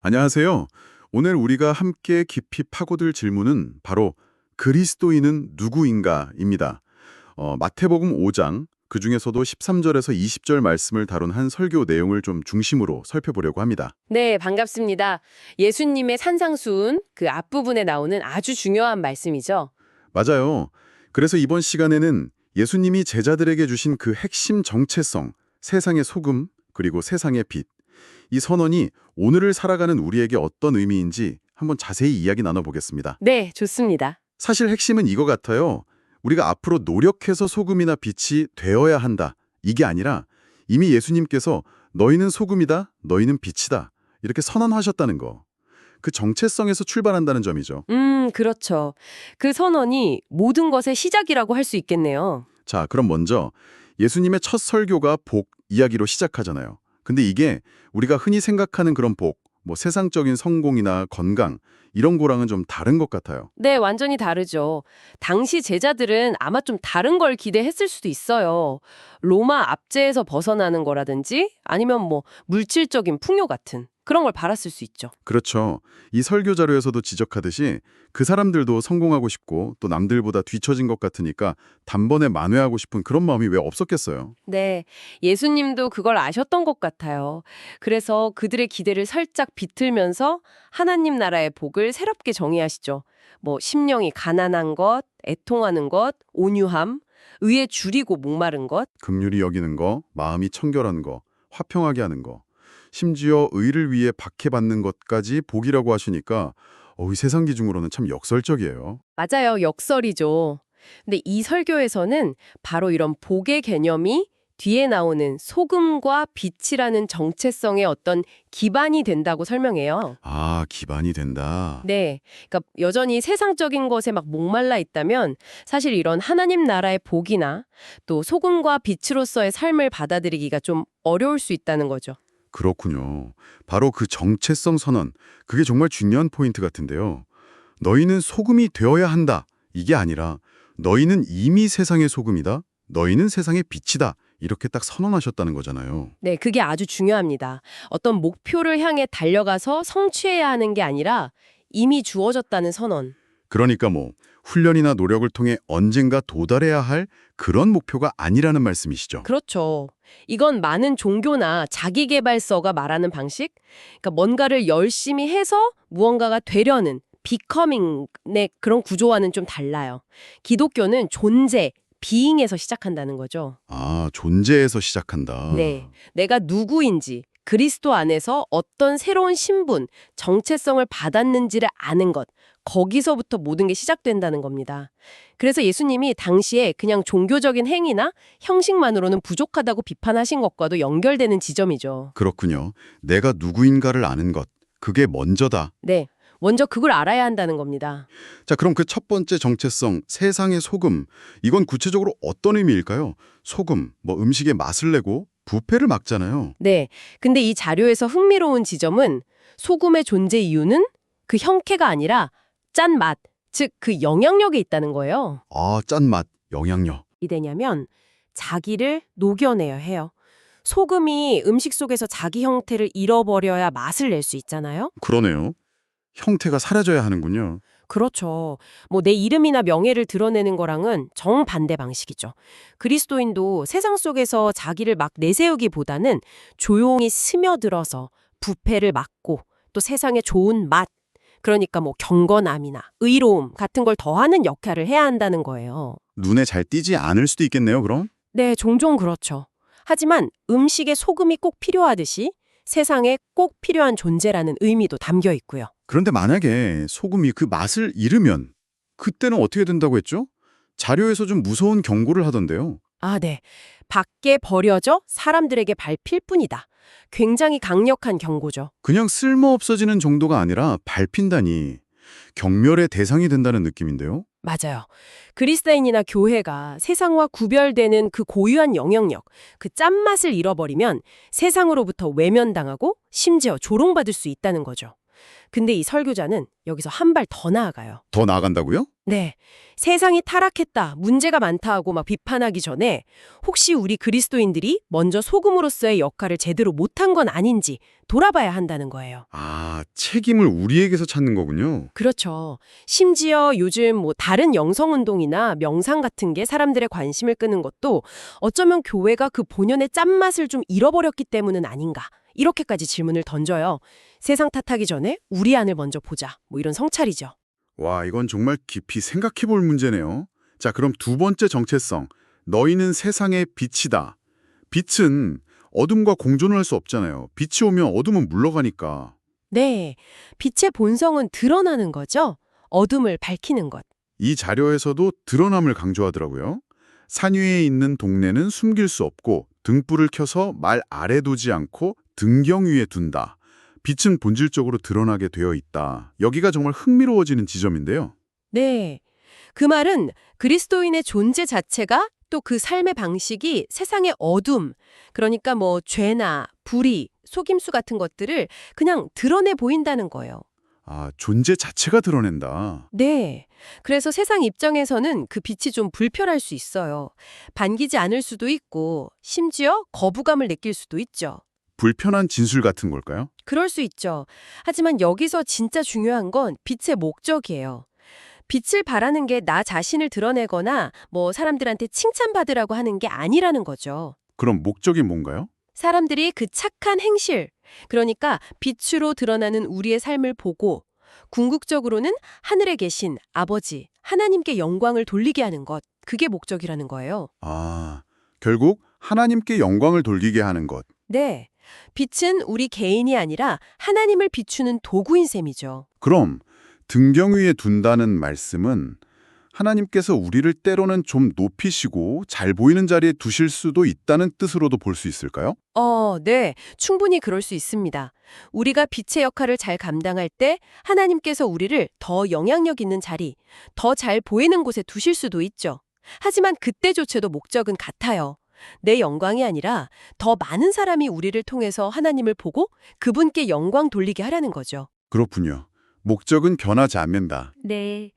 안녕하세요. 오늘 우리가 함께 깊이 파고들 질문은 바로 그리스도인은 누구인가입니다. 마태복음 5장, 그중에서도 13절에서 20절 말씀을 다룬 한 설교 내용을 좀 중심으로 살펴보려고 합니다. 네, 반갑습니다. 예수님의 산상수훈 그 앞부분에 나오는 아주 중요한 말씀이죠. 맞아요. 그래서 이번 시간에는 예수님이 제자들에게 주신 그 핵심 정체성, 세상의 소금, 그리고 세상의 빛, 이 선언이 오늘을 살아가는 우리에게 어떤 의미인지 한번 자세히 이야기 나눠보겠습니다. 네, 좋습니다. 사실 핵심은 이거 같아요. 우리가 앞으로 노력해서 소금이나 빛이 되어야 한다. 이게 아니라 이미 예수님께서 너희는 소금이다, 너희는 빛이다. 이렇게 선언하셨다는 거. 그 정체성에서 출발한다는 점이죠. 그렇죠. 그 선언이 모든 것의 시작이라고 할 수 있겠네요. 자, 그럼 먼저 예수님의 첫 설교가 복 이야기로 시작하잖아요. 근데 이게 우리가 흔히 생각하는 그런 복, 뭐 세상적인 성공이나 건강, 이런 거랑은 좀 다른 것 같아요. 네, 완전히 다르죠. 당시 제자들은 아마 좀 다른 걸 기대했을 수도 있어요. 로마 압제에서 벗어나는 거라든지 아니면 뭐 물질적인 풍요 같은 그런 걸 바랐을 수 있죠. 그렇죠. 이 설교 자료에서도 지적하듯이 그 사람들도 성공하고 싶고 또 남들보다 뒤처진 것 같으니까 단번에 만회하고 싶은 그런 마음이 왜 없었겠어요. 네, 예수님도 그걸 아셨던 것 같아요. 그래서 그들의 기대를 살짝 비틀면서 하나님 나라의 복을 새롭게 정의하시죠. 뭐 심령이 가난한 것, 애통하는 것, 온유함, 의에 줄이고 목마른 것. 긍휼히 여기는 거, 마음이 청결한 거, 화평하게 하는 거, 심지어 의를 위해 박해받는 것까지 복이라고 하시니까 이 세상 기준으로는 참 역설적이에요. 맞아요, 역설이죠. 근데 이 설교에서는 바로 이런 복의 개념이 뒤에 나오는 소금과 빛이라는 정체성의 어떤 기반이 된다고 설명해요. 아, 기반이 된다. 네. 그러니까 여전히 세상적인 것에 막 목말라 있다면 사실 이런 하나님 나라의 복이나 또 소금과 빛으로서의 삶을 받아들이기가 좀 어려울 수 있다는 거죠. 그렇군요. 바로 그 정체성 선언, 그게 정말 중요한 포인트 같은데요. 너희는 소금이 되어야 한다. 이게 아니라 너희는 이미 세상의 소금이다. 너희는 세상의 빛이다. 이렇게 딱 선언하셨다는 거잖아요. 네, 그게 아주 중요합니다. 어떤 목표를 향해 달려가서 성취해야 하는 게 아니라 이미 주어졌다는 선언. 그러니까 뭐 훈련이나 노력을 통해 언젠가 도달해야 할 그런 목표가 아니라는 말씀이시죠. 그렇죠. 이건 많은 종교나 자기계발서가 말하는 방식? 그러니까 뭔가를 열심히 해서 무언가가 되려는 becoming의 그런 구조와는 좀 달라요. 기독교는 존재, being에서 시작한다는 거죠. 아, 존재에서 시작한다. 네. 내가 누구인지, 그리스도 안에서 어떤 새로운 신분, 정체성을 받았는지를 아는 것, 거기서부터 모든 게 시작된다는 겁니다. 그래서 예수님이 당시에 그냥 종교적인 행위나 형식만으로는 부족하다고 비판하신 것과도 연결되는 지점이죠. 그렇군요. 내가 누구인가를 아는 것, 그게 먼저다. 네. 먼저 그걸 알아야 한다는 겁니다. 자, 그럼 그 첫 번째 정체성, 세상의 소금. 이건 구체적으로 어떤 의미일까요? 소금, 뭐 음식의 맛을 내고 부패를 막잖아요. 네. 근데 이 자료에서 흥미로운 지점은 소금의 존재 이유는 그 형태가 아니라 짠맛, 즉 그 영향력에 있다는 거예요. 아, 짠맛, 영향력. 이되냐면 자기를 녹여내야 해요. 소금이 음식 속에서 자기 형태를 잃어버려야 맛을 낼 수 있잖아요. 그러네요. 형태가 사라져야 하는군요. 그렇죠. 뭐 내 이름이나 명예를 드러내는 거랑은 정반대 방식이죠. 그리스도인도 세상 속에서 자기를 막 내세우기보다는 조용히 스며들어서 부패를 막고 또 세상에 좋은 맛, 그러니까 뭐 경건함이나 의로움 같은 걸 더하는 역할을 해야 한다는 거예요. 눈에 잘 띄지 않을 수도 있겠네요, 그럼? 네, 종종 그렇죠. 하지만 음식에 소금이 꼭 필요하듯이 세상에 꼭 필요한 존재라는 의미도 담겨 있고요. 그런데 만약에 소금이 그 맛을 잃으면 그때는 어떻게 된다고 했죠? 자료에서 좀 무서운 경고를 하던데요. 아, 네. 밖에 버려져 사람들에게 밟힐 뿐이다. 굉장히 강력한 경고죠. 그냥 쓸모없어지는 정도가 아니라 밟힌다니 경멸의 대상이 된다는 느낌인데요. 맞아요. 그리스도인이나 교회가 세상과 구별되는 그 고유한 영향력, 그 짠맛을 잃어버리면 세상으로부터 외면당하고 심지어 조롱받을 수 있다는 거죠. 근데 이 설교자는 여기서 한 발 더 나아가요. 더 나아간다고요? 네. 세상이 타락했다, 문제가 많다 하고 막 비판하기 전에 혹시 우리 그리스도인들이 먼저 소금으로서의 역할을 제대로 못한 건 아닌지 돌아봐야 한다는 거예요. 아, 책임을 우리에게서 찾는 거군요. 그렇죠. 심지어 요즘 뭐 다른 영성운동이나 명상 같은 게 사람들의 관심을 끄는 것도 어쩌면 교회가 그 본연의 짠맛을 좀 잃어버렸기 때문은 아닌가. 이렇게까지 질문을 던져요. 세상 탓하기 전에 우리 안을 먼저 보자. 뭐 이런 성찰이죠. 와, 이건 정말 깊이 생각해 볼 문제네요. 자, 그럼 두 번째 정체성. 너희는 세상의 빛이다. 빛은 어둠과 공존을 할 수 없잖아요. 빛이 오면 어둠은 물러가니까. 네. 빛의 본성은 드러나는 거죠. 어둠을 밝히는 것. 이 자료에서도 드러남을 강조하더라고요. 산 위에 있는 동네는 숨길 수 없고 등불을 켜서 말 아래 두지 않고 등경 위에 둔다. 빛은 본질적으로 드러나게 되어 있다. 여기가 정말 흥미로워지는 지점인데요. 네. 그 말은 그리스도인의 존재 자체가 또 그 삶의 방식이 세상의 어둠, 그러니까 뭐 죄나 불의, 속임수 같은 것들을 그냥 드러내 보인다는 거예요. 아, 존재 자체가 드러낸다. 네. 그래서 세상 입장에서는 그 빛이 좀 불편할 수 있어요. 반기지 않을 수도 있고, 심지어 거부감을 느낄 수도 있죠. 불편한 진술 같은 걸까요? 그럴 수 있죠. 하지만 여기서 진짜 중요한 건 빛의 목적이에요. 빛을 발하는 게 나 자신을 드러내거나 뭐 사람들한테 칭찬받으라고 하는 게 아니라는 거죠. 그럼 목적이 뭔가요? 사람들이 그 착한 행실, 그러니까 빛으로 드러나는 우리의 삶을 보고 궁극적으로는 하늘에 계신 아버지, 하나님께 영광을 돌리게 하는 것, 그게 목적이라는 거예요. 아, 결국 하나님께 영광을 돌리게 하는 것. 네. 빛은 우리 개인이 아니라 하나님을 비추는 도구인 셈이죠. 그럼 등경 위에 둔다는 말씀은 하나님께서 우리를 때로는 좀 높이시고 잘 보이는 자리에 두실 수도 있다는 뜻으로도 볼 수 있을까요? 네. 충분히 그럴 수 있습니다. 우리가 빛의 역할을 잘 감당할 때 하나님께서 우리를 더 영향력 있는 자리, 더 잘 보이는 곳에 두실 수도 있죠. 하지만 그때조차도 목적은 같아요. 내 영광이 아니라 더 많은 사람이 우리를 통해서 하나님을 보고 그분께 영광 돌리게 하라는 거죠. 그렇군요. 목적은 변하지 않는다. 네.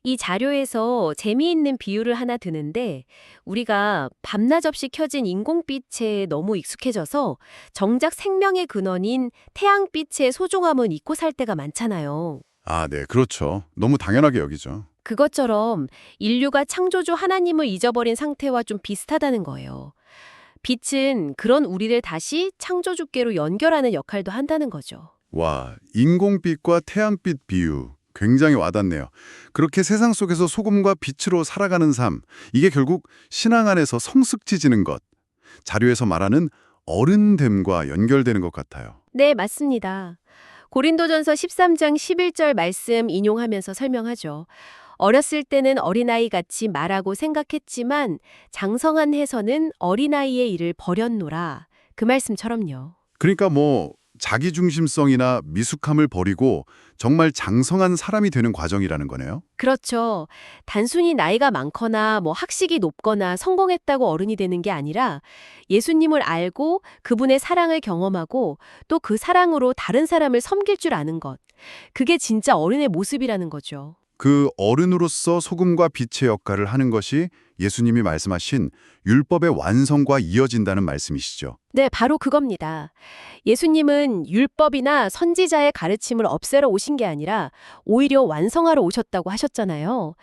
이 자료에서 재미있는 비유를 하나 드는데 우리가 밤낮 없이 켜진 인공빛에 너무 익숙해져서 정작 생명의 근원인 태양빛의 소중함은 잊고 살 때가 많잖아요. 아, 네, 그렇죠. 너무 당연하게 여기죠. 그것처럼 인류가 창조주 하나님을 잊어버린 상태와 좀 비슷하다는 거예요. 빛은 그런 우리를 다시 창조주께로 연결하는 역할도 한다는 거죠. 와, 인공빛과 태양빛 비유. 굉장히 와닿네요. 그렇게 세상 속에서 소금과 빛으로 살아가는 삶, 이게 결국 신앙 안에서 성숙해지는 것, 자료에서 말하는 어른됨과 연결되는 것 같아요. 네, 맞습니다. 고린도전서 13장 11절 말씀 인용하면서 설명하죠. 어렸을 때는 어린아이 같이 말하고 생각했지만 장성한 해서는 어린아이의 일을 버렸노라. 그 말씀처럼요. 그러니까 뭐 자기중심성이나 미숙함을 버리고 정말 장성한 사람이 되는 과정이라는 거네요. 그렇죠. 단순히 나이가 많거나 뭐 학식이 높거나 성공했다고 어른이 되는 게 아니라 예수님을 알고 그분의 사랑을 경험하고 또 그 사랑으로 다른 사람을 섬길 줄 아는 것. 그게 진짜 어른의 모습이라는 거죠. 그 어른으로서 소금과 빛의 역할을 하는 것이 예수님이 말씀하신 율법의 완성과 이어진다는 말씀이시죠. 네, 바로 그겁니다. 예수님은 율법이나 선지자의 가르침을 없애러 오신 게 아니라 오히려 완성하러 오셨다고 하셨잖아요.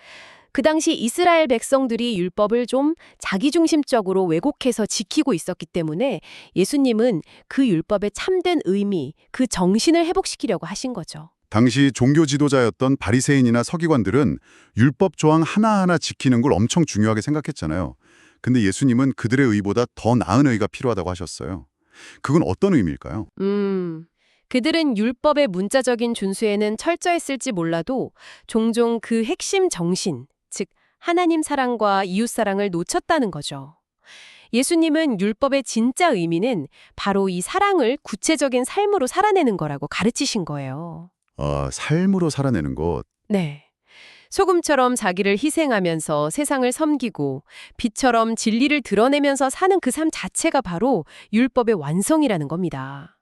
그 당시 이스라엘 백성들이 율법을 좀 자기중심적으로 왜곡해서 지키고 있었기 때문에 예수님은 그 율법의 참된 의미, 그 정신을 회복시키려고 하신 거죠. 당시 종교 지도자였던 바리새인이나 서기관들은 율법 조항 하나하나 지키는 걸 엄청 중요하게 생각했잖아요. 근데 예수님은 그들의 의보다 더 나은 의가 필요하다고 하셨어요. 그건 어떤 의미일까요? 그들은 율법의 문자적인 준수에는 철저했을지 몰라도 종종 그 핵심 정신, 즉 하나님 사랑과 이웃 사랑을 놓쳤다는 거죠. 예수님은 율법의 진짜 의미는 바로 이 사랑을 구체적인 삶으로 살아내는 거라고 가르치신 거예요. 삶으로 살아내는 것. 네. 소금처럼 자기를 희생하면서 세상을 섬기고 빛처럼 진리를 드러내면서 사는 그 삶 자체가 바로 율법의 완성이라는 겁니다.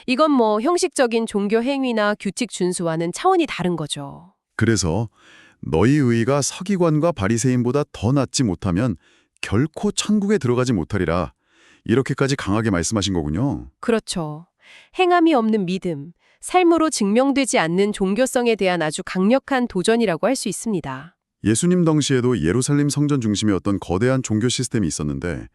이건 뭐 형식적인 종교 행위나 규칙 준수와는 차원이 다른 거죠. 그래서 너희 의의가 서기관과 바리새인보다 더 낫지 못하면 결코 천국에 들어가지 못하리라. 이렇게까지 강하게 말씀하신 거군요. 그렇죠. 행함이 없는 믿음, 삶으로 증명되지 않는 종교성에 대한 아주 강력한 도전이라고 할 수 있습니다. 예수님 당시에도 예루살렘 성전 중심의 어떤 거대한 종교 시스템이 있었는데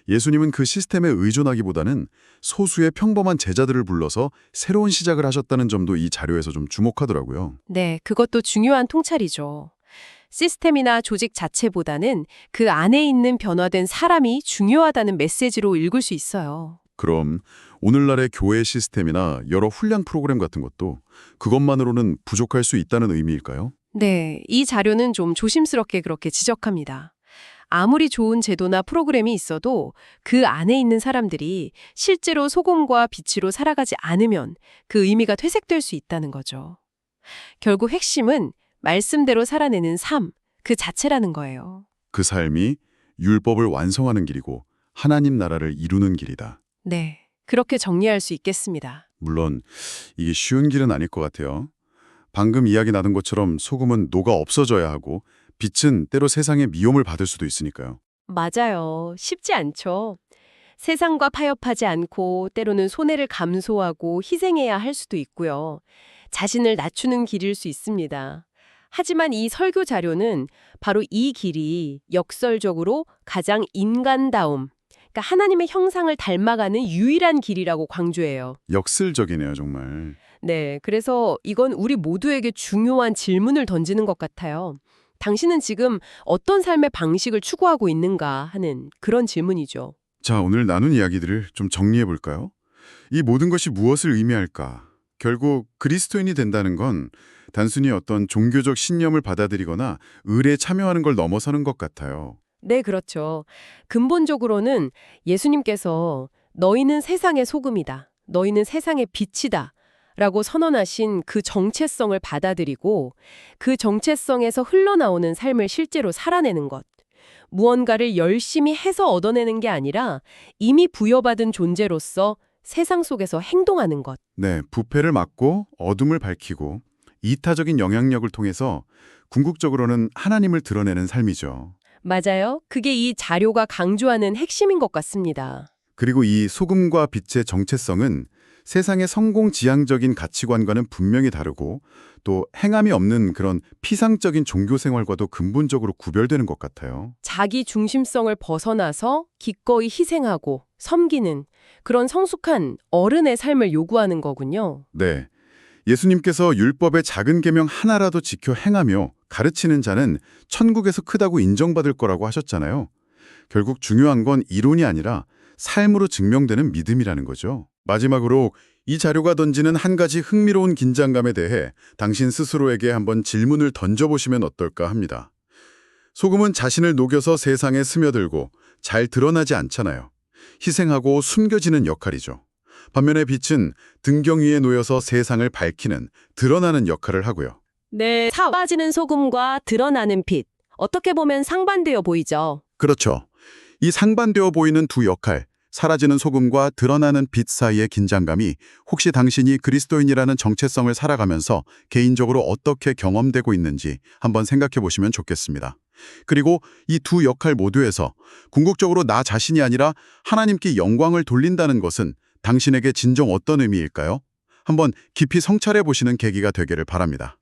예수님은 그 시스템에 의존하기보다는 소수의 평범한 제자들을 불러서 새로운 시작을 하셨다는 점도 이 자료에서 좀 주목하더라고요. 네, 그것도 중요한 통찰이죠. 시스템이나 조직 자체보다는 그 안에 있는 변화된 사람이 중요하다는 메시지로 읽을 수 있어요. 그럼 오늘날의 교회 시스템이나 여러 훈련 프로그램 같은 것도 그것만으로는 부족할 수 있다는 의미일까요? 네, 이 자료는 좀 조심스럽게 그렇게 지적합니다. 아무리 좋은 제도나 프로그램이 있어도 그 안에 있는 사람들이 실제로 소금과 빛으로 살아가지 않으면 그 의미가 퇴색될 수 있다는 거죠. 결국 핵심은 말씀대로 살아내는 삶, 그 자체라는 거예요. 그 삶이 율법을 완성하는 길이고 하나님 나라를 이루는 길이다. 네, 그렇게 정리할 수 있겠습니다. 물론 이게 쉬운 길은 아닐 것 같아요. 방금 이야기 나눈 것처럼 소금은 녹아 없어져야 하고 빛은 때로 세상의 미움을 받을 수도 있으니까요. 맞아요. 쉽지 않죠. 세상과 타협하지 않고 때로는 손해를 감수하고 희생해야 할 수도 있고요. 자신을 낮추는 길일 수 있습니다. 하지만 이 설교 자료는 바로 이 길이 역설적으로 가장 인간다움, 그러니까 하나님의 형상을 닮아가는 유일한 길이라고 강조해요. 역설적이네요, 정말. 네, 그래서 이건 우리 모두에게 중요한 질문을 던지는 것 같아요. 당신은 지금 어떤 삶의 방식을 추구하고 있는가 하는 그런 질문이죠. 자, 오늘 나눈 이야기들을 좀 정리해 볼까요? 이 모든 것이 무엇을 의미할까? 결국 그리스도인이 된다는 건 단순히 어떤 종교적 신념을 받아들이거나 의례에 참여하는 걸 넘어서는 것 같아요. 네, 그렇죠. 근본적으로는 예수님께서 너희는 세상의 소금이다. 너희는 세상의 빛이다. 라고 선언하신 그 정체성을 받아들이고 그 정체성에서 흘러나오는 삶을 실제로 살아내는 것. 무언가를 열심히 해서 얻어내는 게 아니라 이미 부여받은 존재로서 세상 속에서 행동하는 것. 네, 부패를 막고 어둠을 밝히고 이타적인 영향력을 통해서 궁극적으로는 하나님을 드러내는 삶이죠. 맞아요. 그게 이 자료가 강조하는 핵심인 것 같습니다. 그리고 이 소금과 빛의 정체성은 세상의 성공 지향적인 가치관과는 분명히 다르고 또 행함이 없는 그런 피상적인 종교 생활과도 근본적으로 구별되는 것 같아요. 자기 중심성을 벗어나서 기꺼이 희생하고 섬기는 그런 성숙한 어른의 삶을 요구하는 거군요. 네. 예수님께서 율법의 작은 계명 하나라도 지켜 행하며 가르치는 자는 천국에서 크다고 인정받을 거라고 하셨잖아요. 결국 중요한 건 이론이 아니라 삶으로 증명되는 믿음이라는 거죠. 마지막으로 이 자료가 던지는 한 가지 흥미로운 긴장감에 대해 당신 스스로에게 한번 질문을 던져보시면 어떨까 합니다. 소금은 자신을 녹여서 세상에 스며들고 잘 드러나지 않잖아요. 희생하고 숨겨지는 역할이죠. 반면에 빛은 등경 위에 놓여서 세상을 밝히는, 드러나는 역할을 하고요. 네, 사라지는 소금과 드러나는 빛. 어떻게 보면 상반되어 보이죠. 그렇죠. 이 상반되어 보이는 두 역할, 사라지는 소금과 드러나는 빛 사이의 긴장감이 혹시 당신이 그리스도인이라는 정체성을 살아가면서 개인적으로 어떻게 경험되고 있는지 한번 생각해 보시면 좋겠습니다. 그리고 이 두 역할 모두에서 궁극적으로 나 자신이 아니라 하나님께 영광을 돌린다는 것은 당신에게 진정 어떤 의미일까요? 한번 깊이 성찰해 보시는 계기가 되기를 바랍니다.